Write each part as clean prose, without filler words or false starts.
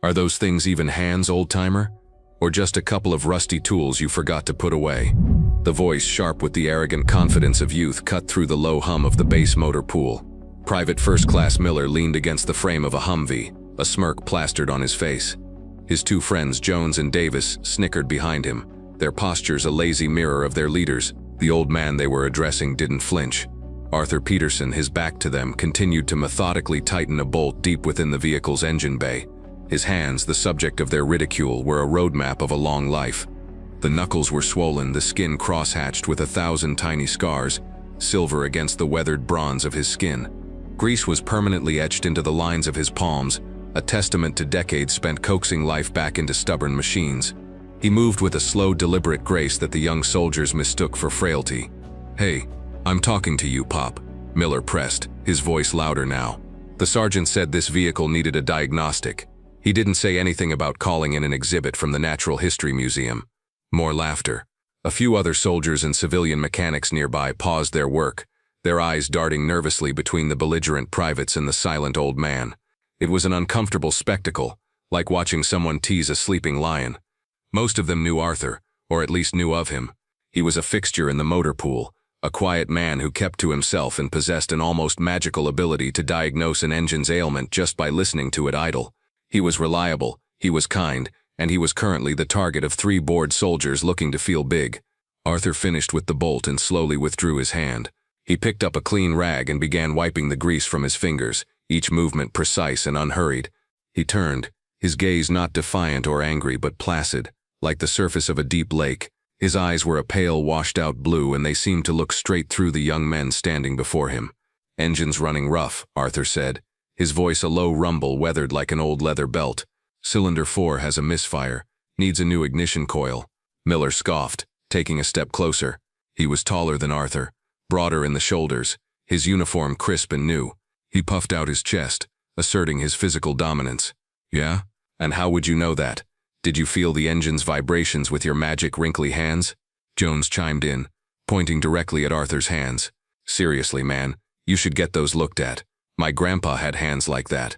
Are those things even hands, old-timer? Or just a couple of rusty tools you forgot to put away? The voice, sharp with the arrogant confidence of youth, cut through the low hum of the base motor pool. Private First Class Miller leaned against the frame of a Humvee, a smirk plastered on his face. His two friends, Jones and Davis, snickered behind him, their postures a lazy mirror of their leaders. The old man they were addressing didn't flinch. Arthur Peterson, his back to them, continued to methodically tighten a bolt deep within the vehicle's engine bay. His hands, the subject of their ridicule, were a roadmap of a long life. The knuckles were swollen, the skin cross-hatched with 1,000 tiny scars, silver against the weathered bronze of his skin. Grease was permanently etched into the lines of his palms, a testament to decades spent coaxing life back into stubborn machines. He moved with a slow, deliberate grace that the young soldiers mistook for frailty. "Hey, I'm talking to you, Pop," Miller pressed, his voice louder now. The sergeant said this vehicle needed a diagnostic. He didn't say anything about calling in an exhibit from the Natural History Museum. More laughter. A few other soldiers and civilian mechanics nearby paused their work, their eyes darting nervously between the belligerent privates and the silent old man. It was an uncomfortable spectacle, like watching someone tease a sleeping lion. Most of them knew Arthur, or at least knew of him. He was a fixture in the motor pool, a quiet man who kept to himself and possessed an almost magical ability to diagnose an engine's ailment just by listening to it idle. He was reliable, he was kind, and he was currently the target of 3 bored soldiers looking to feel big. Arthur finished with the bolt and slowly withdrew his hand. He picked up a clean rag and began wiping the grease from his fingers, each movement precise and unhurried. He turned, his gaze not defiant or angry but placid, like the surface of a deep lake. His eyes were a pale, washed-out blue, and they seemed to look straight through the young men standing before him. "Engine's running rough," Arthur said, his voice a low rumble weathered like an old leather belt. "Cylinder 4 has a misfire, needs a new ignition coil." Miller scoffed, taking a step closer. He was taller than Arthur, broader in the shoulders, his uniform crisp and new. He puffed out his chest, asserting his physical dominance. "Yeah? And how would you know that? Did you feel the engine's vibrations with your magic wrinkly hands?" Jones chimed in, pointing directly at Arthur's hands. "Seriously, man, you should get those looked at. My grandpa had hands like that.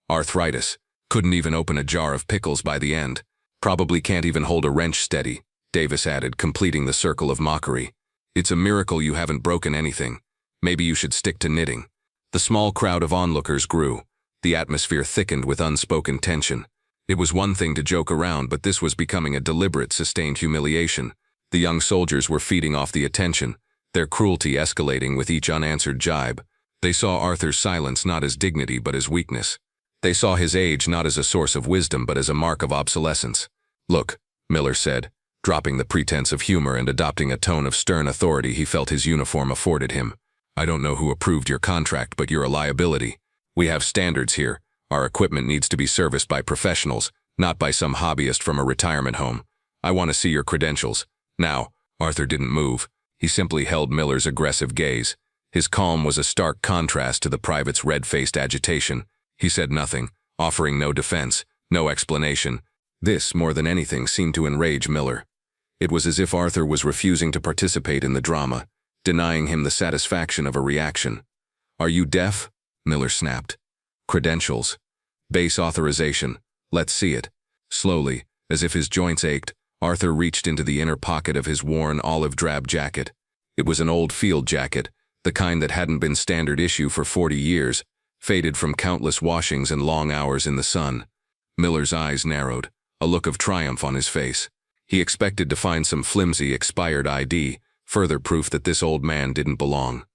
Arthritis. Couldn't even open a jar of pickles by the end. Probably can't even hold a wrench steady," Davis added, completing the circle of mockery. "It's a miracle you haven't broken anything. Maybe you should stick to knitting." The small crowd of onlookers grew. The atmosphere thickened with unspoken tension. It was one thing to joke around, but this was becoming a deliberate, sustained humiliation. The young soldiers were feeding off the attention, their cruelty escalating with each unanswered jibe. They saw Arthur's silence not as dignity but as weakness. They saw his age not as a source of wisdom but as a mark of obsolescence. "Look," Miller said, dropping the pretense of humor and adopting a tone of stern authority he felt his uniform afforded him. "I don't know who approved your contract, but you're a liability. We have standards here. Our equipment needs to be serviced by professionals, not by some hobbyist from a retirement home. I want to see your credentials." Now, Arthur didn't move. He simply held Miller's aggressive gaze. His calm was a stark contrast to the private's red-faced agitation. He said nothing, offering no defense, no explanation. This, more than anything, seemed to enrage Miller. It was as if Arthur was refusing to participate in the drama, denying him the satisfaction of a reaction. "Are you deaf?" Miller snapped. "Credentials. Base authorization. Let's see it." Slowly, as if his joints ached, Arthur reached into the inner pocket of his worn olive-drab jacket. It was an old field jacket, the kind that hadn't been standard issue for 40 years, faded from countless washings and long hours in the sun. Miller's eyes narrowed, a look of triumph on his face. He expected to find some flimsy, expired ID, further proof that this old man didn't belong.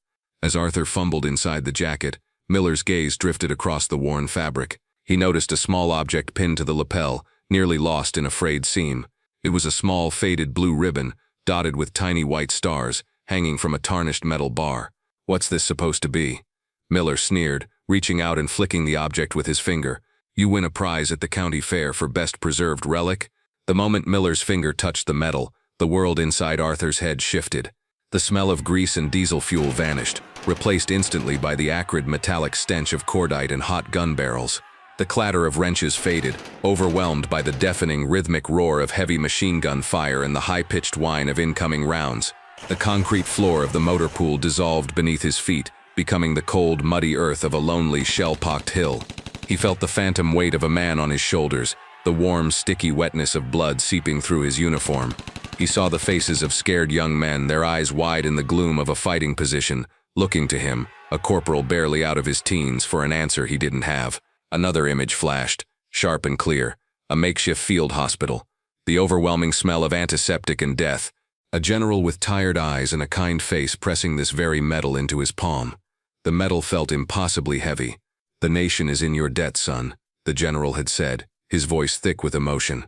As Arthur fumbled inside the jacket, Miller's gaze drifted across the worn fabric. He noticed a small object pinned to the lapel, nearly lost in a frayed seam. It was a small, faded blue ribbon, dotted with tiny white stars, hanging from a tarnished metal bar. "What's this supposed to be?" Miller sneered, reaching out and flicking the object with his finger. "You win a prize at the county fair for best preserved relic." The moment Miller's finger touched the metal, the world inside Arthur's head shifted. The smell of grease and diesel fuel vanished, replaced instantly by the acrid metallic stench of cordite and hot gun barrels. The clatter of wrenches faded, overwhelmed by the deafening rhythmic roar of heavy machine gun fire and the high-pitched whine of incoming rounds. The concrete floor of the motor pool dissolved beneath his feet, becoming the cold, muddy earth of a lonely, shell-pocked hill. He felt the phantom weight of a man on his shoulders, the warm, sticky wetness of blood seeping through his uniform. He saw the faces of scared young men, their eyes wide in the gloom of a fighting position, looking to him, a corporal barely out of his teens, for an answer he didn't have. Another image flashed, sharp and clear, a makeshift field hospital. The overwhelming smell of antiseptic and death. A general with tired eyes and a kind face pressing this very metal into his palm. The metal felt impossibly heavy. "The nation is in your debt, son," the general had said, his voice thick with emotion.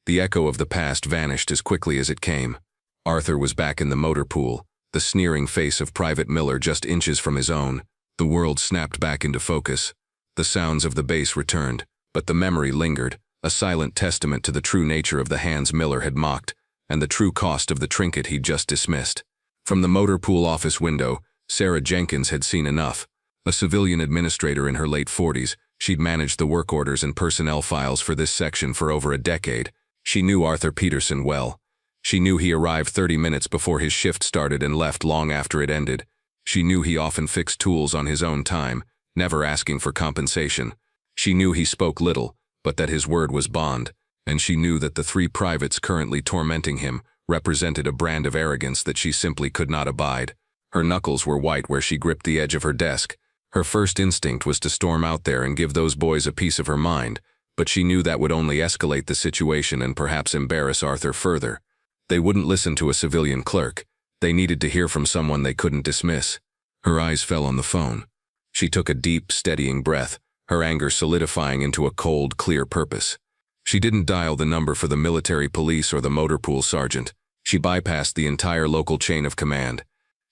The echo of the past vanished as quickly as it came. Arthur was back in the motor pool, the sneering face of Private Miller just inches from his own. The world snapped back into focus. The sounds of the bass returned, but the memory lingered, a silent testament to the true nature of the hands Miller had mocked, and the true cost of the trinket he'd just dismissed. From the motor pool office window, Sarah Jenkins had seen enough. A civilian administrator in her late 40s, she'd managed the work orders and personnel files for this section for over a decade. She knew Arthur Peterson well. She knew he arrived 30 minutes before his shift started and left long after it ended. She knew he often fixed tools on his own time, never asking for compensation. She knew he spoke little, but that his word was bond. And she knew that the 3 privates currently tormenting him represented a brand of arrogance that she simply could not abide. Her knuckles were white where she gripped the edge of her desk. Her first instinct was to storm out there and give those boys a piece of her mind, but she knew that would only escalate the situation and perhaps embarrass Arthur further. They wouldn't listen to a civilian clerk. They needed to hear from someone they couldn't dismiss. Her eyes fell on the phone. She took a deep, steadying breath, her anger solidifying into a cold, clear purpose. She didn't dial the number for the military police or the motor pool sergeant. She bypassed the entire local chain of command.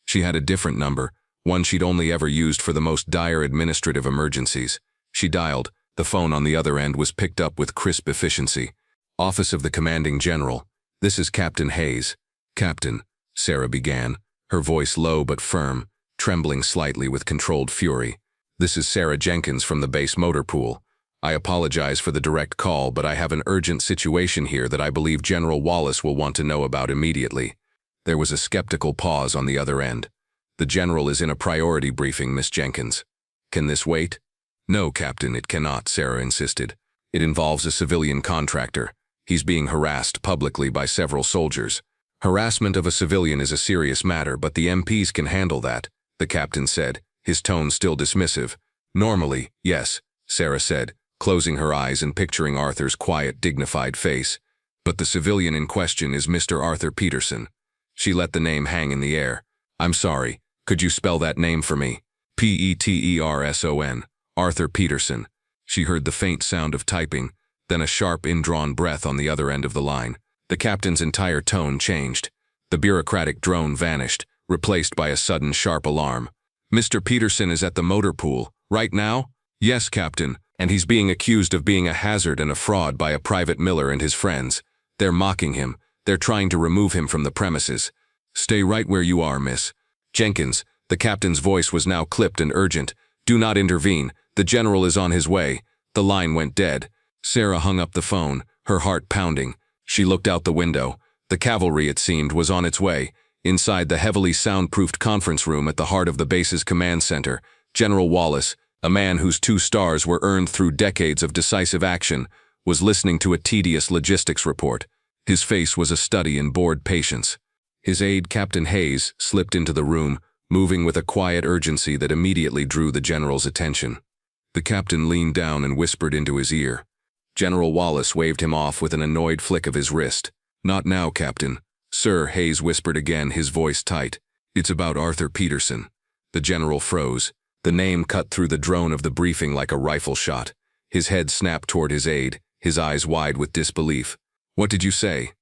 She had a different number, one she'd only ever used for the most dire administrative emergencies. She dialed. The phone on the other end was picked up with crisp efficiency. "Office of the Commanding General. This is Captain Hayes." "Captain," Sarah began, her voice low but firm, trembling slightly with controlled fury. "This is Sarah Jenkins from the base motor pool. I apologize for the direct call, but I have an urgent situation here that I believe General Wallace will want to know about immediately." There was a skeptical pause on the other end. "The General is in a priority briefing, Miss Jenkins. Can this wait?" "No, Captain, it cannot," Sarah insisted. "It involves a civilian contractor. He's being harassed publicly by several soldiers. Harassment of a civilian is a serious matter, but the MPs can handle that," the captain said, his tone still dismissive. "Normally, yes," Sarah said, closing her eyes and picturing Arthur's quiet, dignified face. "But the civilian in question is Mr. Arthur Peterson." She let the name hang in the air. "I'm sorry, could you spell that name for me?" "Peterson. Arthur Peterson." She heard the faint sound of typing, then a sharp, indrawn breath on the other end of the line. The captain's entire tone changed. The bureaucratic drone vanished, replaced by a sudden, sharp alarm. "Mr. Peterson is at the motor pool, right now?" "Yes, Captain, and he's being accused of being a hazard and a fraud by a Private Miller and his friends. They're mocking him. They're trying to remove him from the premises." "Stay right where you are, Miss Jenkins." The captain's voice was now clipped and urgent. "Do not intervene. The general is on his way." The line went dead. Sarah hung up the phone, her heart pounding. She looked out the window. The cavalry, it seemed, was on its way. Inside the heavily soundproofed conference room at the heart of the base's command center, General Wallace, a man whose 2 stars were earned through decades of decisive action, was listening to a tedious logistics report. His face was a study in bored patience. His aide, Captain Hayes, slipped into the room, moving with a quiet urgency that immediately drew the general's attention. The captain leaned down and whispered into his ear. General Wallace waved him off with an annoyed flick of his wrist. "Not now, Captain." "Sir," Hayes whispered again, his voice tight. "It's about Arthur Peterson." The general froze. The name cut through the drone of the briefing like a rifle shot. His head snapped toward his aide, his eyes wide with disbelief. "What did you say?"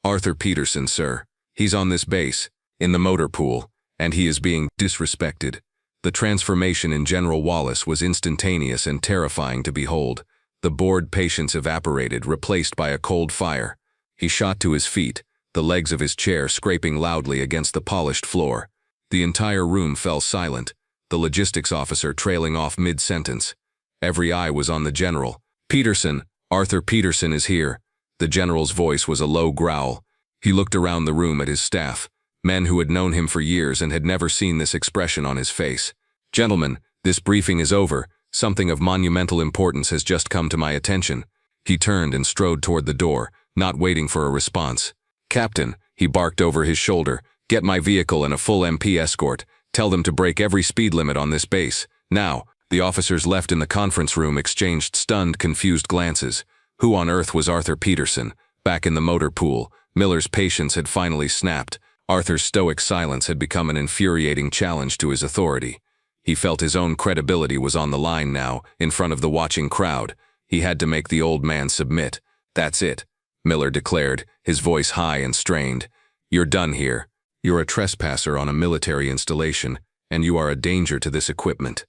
"Arthur Peterson, sir. He's on this base, in the motor pool, and he is being disrespected." The transformation in General Wallace was instantaneous and terrifying to behold. The bored patience evaporated, replaced by a cold fire. He shot to his feet, the legs of his chair scraping loudly against the polished floor. The entire room fell silent, the logistics officer trailing off mid-sentence. Every eye was on the general. "Peterson, Arthur Peterson is here." The general's voice was a low growl. He looked around the room at his staff, men who had known him for years and had never seen this expression on his face. "Gentlemen, this briefing is over," Something of monumental importance has just come to my attention." He turned and strode toward the door, not waiting for a response. "Captain," he barked over his shoulder, "get my vehicle and a full MP escort. Tell them to break every speed limit on this base. Now." The officers left in the conference room exchanged stunned, confused glances. Who on earth was Arthur Peterson? Back in the motor pool, Miller's patience had finally snapped. Arthur's stoic silence had become an infuriating challenge to his authority. He felt his own credibility was on the line now, in front of the watching crowd. He had to make the old man submit. "That's it," Miller declared, his voice high and strained. "You're done here. You're a trespasser on a military installation, and you are a danger to this equipment."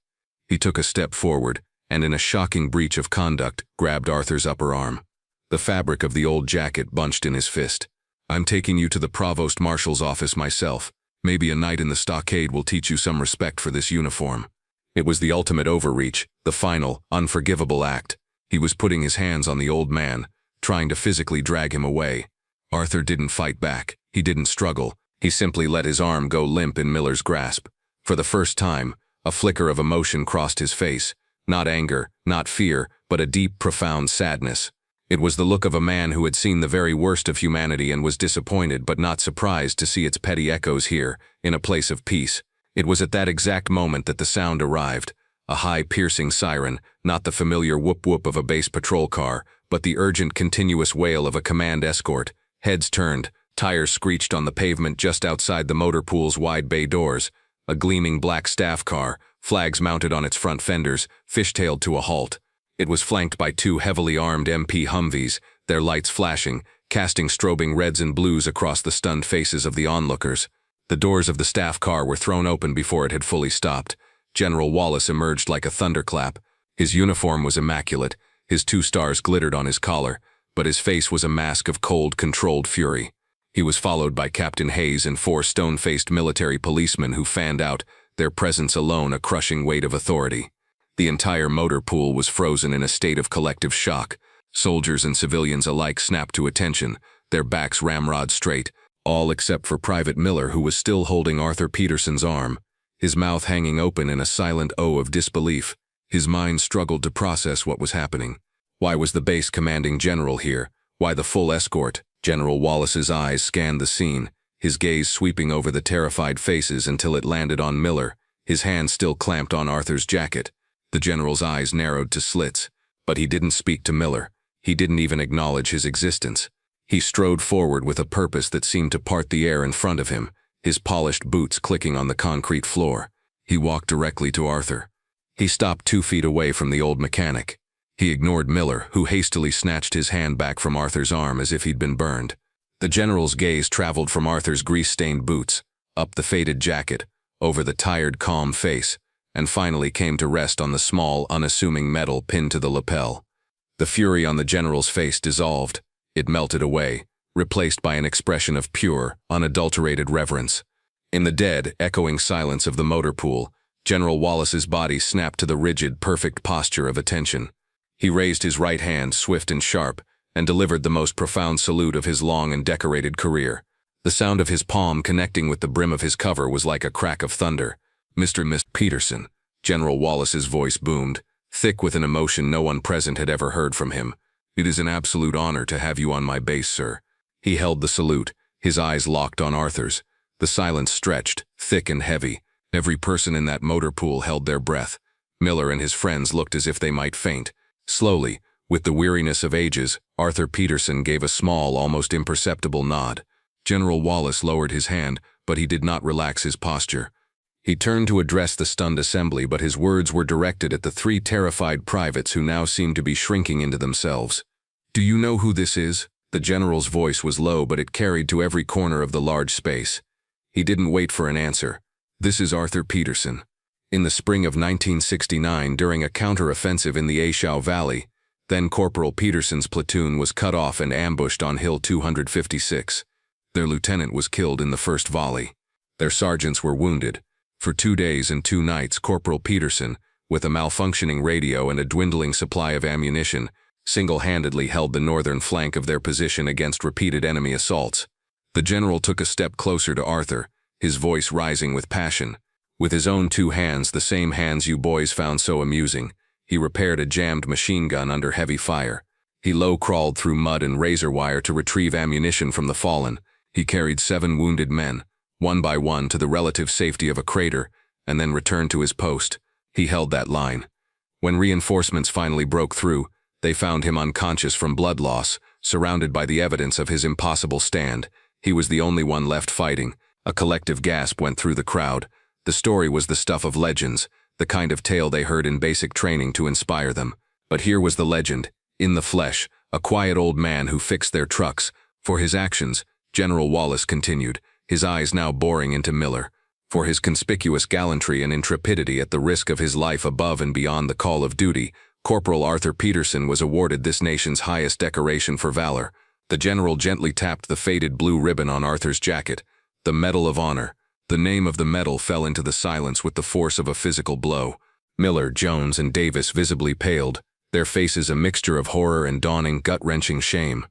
He took a step forward, and in a shocking breach of conduct, grabbed Arthur's upper arm. The fabric of the old jacket bunched in his fist. "I'm taking you to the Provost Marshal's office myself. Maybe a night in the stockade will teach you some respect for this uniform." It was the ultimate overreach, the final, unforgivable act. He was putting his hands on the old man, trying to physically drag him away. Arthur didn't fight back. He didn't struggle. He simply let his arm go limp in Miller's grasp. For the first time, a flicker of emotion crossed his face. Not anger, not fear, but a deep, profound sadness. It was the look of a man who had seen the very worst of humanity and was disappointed but not surprised to see its petty echoes here, in a place of peace. It was at that exact moment that the sound arrived. A high, piercing siren, not the familiar whoop-whoop of a base patrol car, but the urgent, continuous wail of a command escort. Heads turned, tires screeched on the pavement just outside the motor pool's wide bay doors. A gleaming black staff car, flags mounted on its front fenders, fishtailed to a halt. It was flanked by two heavily armed MP Humvees, their lights flashing, casting strobing reds and blues across the stunned faces of the onlookers. The doors of the staff car were thrown open before it had fully stopped. General Wallace emerged like a thunderclap. His uniform was immaculate, his 2 stars glittered on his collar, but his face was a mask of cold, controlled fury. He was followed by Captain Hayes and 4 stone-faced military policemen who fanned out, their presence alone a crushing weight of authority. The entire motor pool was frozen in a state of collective shock. Soldiers and civilians alike snapped to attention, their backs ramrod straight, all except for Private Miller, who was still holding Arthur Peterson's arm, his mouth hanging open in a silent O of disbelief. His mind struggled to process what was happening. Why was the base commanding general here? Why the full escort? General Wallace's eyes scanned the scene, his gaze sweeping over the terrified faces until it landed on Miller, his hand still clamped on Arthur's jacket. The general's eyes narrowed to slits, but he didn't speak to Miller. He didn't even acknowledge his existence. He strode forward with a purpose that seemed to part the air in front of him, his polished boots clicking on the concrete floor. He walked directly to Arthur. He stopped 2 feet away from the old mechanic. He ignored Miller, who hastily snatched his hand back from Arthur's arm as if he'd been burned. The general's gaze traveled from Arthur's grease-stained boots, up the faded jacket, over the tired, calm face, and finally came to rest on the small, unassuming medal pinned to the lapel. The fury on the general's face dissolved. It melted away, replaced by an expression of pure, unadulterated reverence. In the dead, echoing silence of the motor pool, General Wallace's body snapped to the rigid, perfect posture of attention. He raised his right hand, swift and sharp, and delivered the most profound salute of his long and decorated career. The sound of his palm connecting with the brim of his cover was like a crack of thunder. Mr. Peterson, General Wallace's voice boomed, thick with an emotion no one present had ever heard from him. "It is an absolute honor to have you on my base, sir." He held the salute, his eyes locked on Arthur's. The silence stretched, thick and heavy. Every person in that motor pool held their breath. Miller and his friends looked as if they might faint. Slowly, with the weariness of ages, Arthur Peterson gave a small, almost imperceptible nod. General Wallace lowered his hand, but he did not relax his posture. He turned to address the stunned assembly, but his words were directed at the 3 terrified privates who now seemed to be shrinking into themselves. "Do you know who this is?" The general's voice was low, but it carried to every corner of the large space. He didn't wait for an answer. "This is Arthur Peterson. In the spring of 1969, during a counter-offensive in the Ashau Valley, then Corporal Peterson's platoon was cut off and ambushed on Hill 256. Their lieutenant was killed in the first volley. Their sergeants were wounded. For 2 days and 2 nights, Corporal Peterson, with a malfunctioning radio and a dwindling supply of ammunition, single-handedly held the northern flank of their position against repeated enemy assaults. The general took a step closer to Arthur, his voice rising with passion. With his own 2 hands, the same hands you boys found so amusing, He repaired a jammed machine gun under heavy fire. He low-crawled through mud and razor wire to retrieve ammunition from the fallen. He carried 7 wounded men, one by one, to the relative safety of a crater, and then returned to his post. He held that line. When reinforcements finally broke through, they found him unconscious from blood loss, surrounded by the evidence of his impossible stand. He was the only one left fighting. A collective gasp went through the crowd. The story was the stuff of legends, the kind of tale they heard in basic training to inspire them. But here was the legend, in the flesh, a quiet old man who fixed their trucks. For his actions, General Wallace continued, his eyes now boring into Miller. For his conspicuous gallantry and intrepidity at the risk of his life above and beyond the call of duty, Corporal Arthur Peterson was awarded this nation's highest decoration for valor. The general gently tapped the faded blue ribbon on Arthur's jacket. The Medal of Honor. The name of the medal fell into the silence with the force of a physical blow. Miller, Jones, and Davis visibly paled, their faces a mixture of horror and dawning, gut-wrenching shame.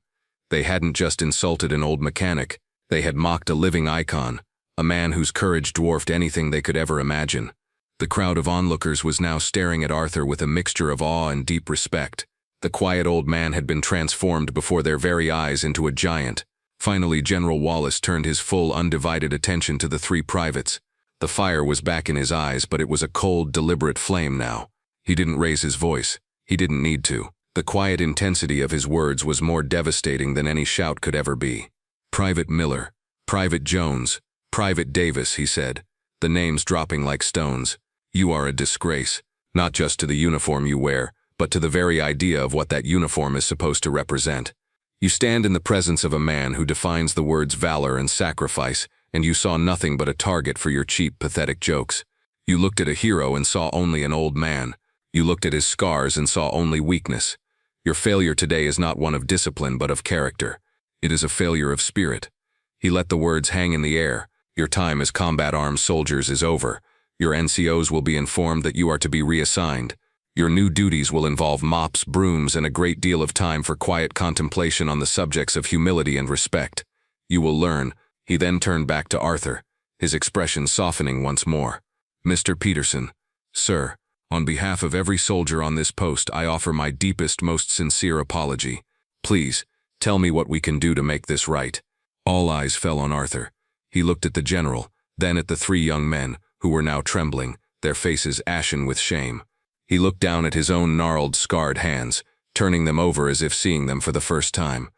They hadn't just insulted an old mechanic. They had mocked a living icon, a man whose courage dwarfed anything they could ever imagine. The crowd of onlookers was now staring at Arthur with a mixture of awe and deep respect. The quiet old man had been transformed before their very eyes into a giant. Finally, General Wallace turned his full, undivided attention to the 3 privates. The fire was back in his eyes, but it was a cold, deliberate flame now. He didn't raise his voice. He didn't need to. The quiet intensity of his words was more devastating than any shout could ever be. Private Miller, Private Jones, Private Davis, he said, the names dropping like stones. You are a disgrace, not just to the uniform you wear, but to the very idea of what that uniform is supposed to represent. You stand in the presence of a man who defines the words valor and sacrifice, and you saw nothing but a target for your cheap, pathetic jokes. You looked at a hero and saw only an old man. You looked at his scars and saw only weakness. Your failure today is not one of discipline but of character. It is a failure of spirit. He let the words hang in the air. Your time as combat arms soldiers is over. Your NCOs will be informed that you are to be reassigned. Your new duties will involve mops, brooms, and a great deal of time for quiet contemplation on the subjects of humility and respect. You will learn. He then turned back to Arthur, his expression softening once more. Mr. Peterson, sir, on behalf of every soldier on this post, I offer my deepest, most sincere apology. Please, tell me what we can do to make this right. All eyes fell on Arthur. He looked at the general, then at the 3 young men, who were now trembling, their faces ashen with shame. He looked down at his own gnarled, scarred hands, turning them over as if seeing them for the first time.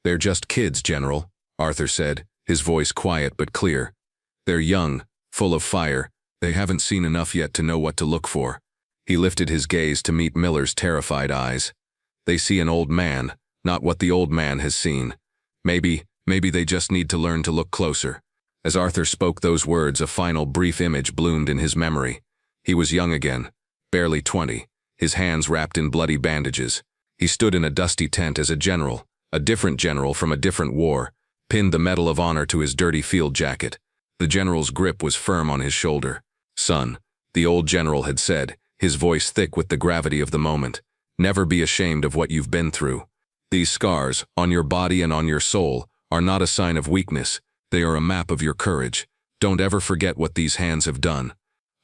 They're just kids, General, Arthur said, his voice quiet but clear. They're young, full of fire. They haven't seen enough yet to know what to look for. He lifted his gaze to meet Miller's terrified eyes. They see an old man, not what the old man has seen. Maybe they just need to learn to look closer. As Arthur spoke those words, a final brief image bloomed in his memory. He was young again, barely 20, his hands wrapped in bloody bandages. He stood in a dusty tent as a general, a different general from a different war, pinned the Medal of Honor to his dirty field jacket. The general's grip was firm on his shoulder. Son, the old general had said, his voice thick with the gravity of the moment, never be ashamed of what you've been through. These scars, on your body and on your soul, are not a sign of weakness. They are a map of your courage. Don't ever forget what these hands have done.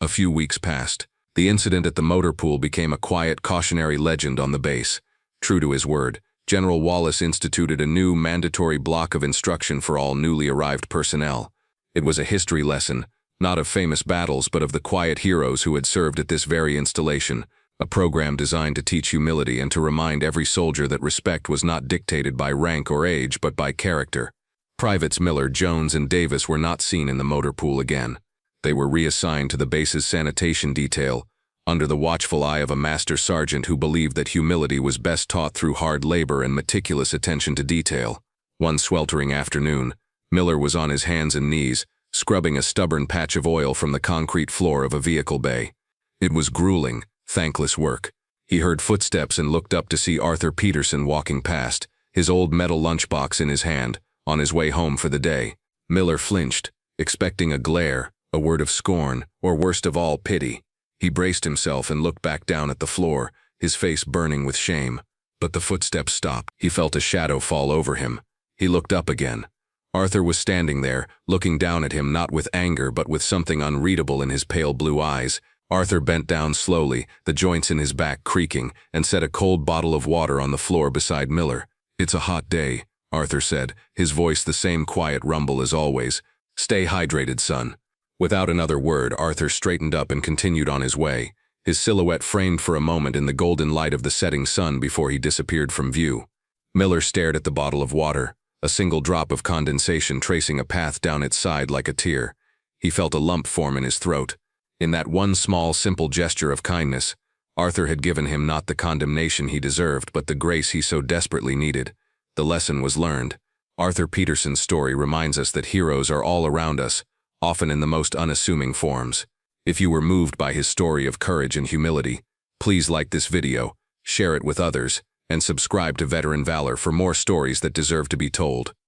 A few weeks passed. The incident at the motor pool became a quiet, cautionary legend on the base. True to his word, General Wallace instituted a new mandatory block of instruction for all newly arrived personnel. It was a history lesson, not of famous battles but of the quiet heroes who had served at this very installation, a program designed to teach humility and to remind every soldier that respect was not dictated by rank or age but by character. Privates Miller, Jones, and Davis were not seen in the motor pool again. They were reassigned to the base's sanitation detail, under the watchful eye of a master sergeant who believed that humility was best taught through hard labor and meticulous attention to detail. One sweltering afternoon, Miller was on his hands and knees, scrubbing a stubborn patch of oil from the concrete floor of a vehicle bay. It was grueling, thankless work. He heard footsteps and looked up to see Arthur Peterson walking past, his old metal lunchbox in his hand, on his way home for the day. Miller flinched, expecting a glare, a word of scorn, or worst of all, pity. He braced himself and looked back down at the floor, his face burning with shame. But the footsteps stopped. He felt a shadow fall over him. He looked up again. Arthur was standing there, looking down at him not with anger but with something unreadable in his pale blue eyes, Arthur bent down slowly, the joints in his back creaking, and set a cold bottle of water on the floor beside Miller. "It's a hot day," Arthur said, his voice the same quiet rumble as always. "Stay hydrated, son." Without another word, Arthur straightened up and continued on his way, his silhouette framed for a moment in the golden light of the setting sun before he disappeared from view. Miller stared at the bottle of water, a single drop of condensation tracing a path down its side like a tear. He felt a lump form in his throat. In that one small, simple gesture of kindness, Arthur had given him not the condemnation he deserved, but the grace he so desperately needed. The lesson was learned. Arthur Peterson's story reminds us that heroes are all around us, often in the most unassuming forms. If you were moved by his story of courage and humility, please like this video, share it with others, and subscribe to Veteran Valor for more stories that deserve to be told.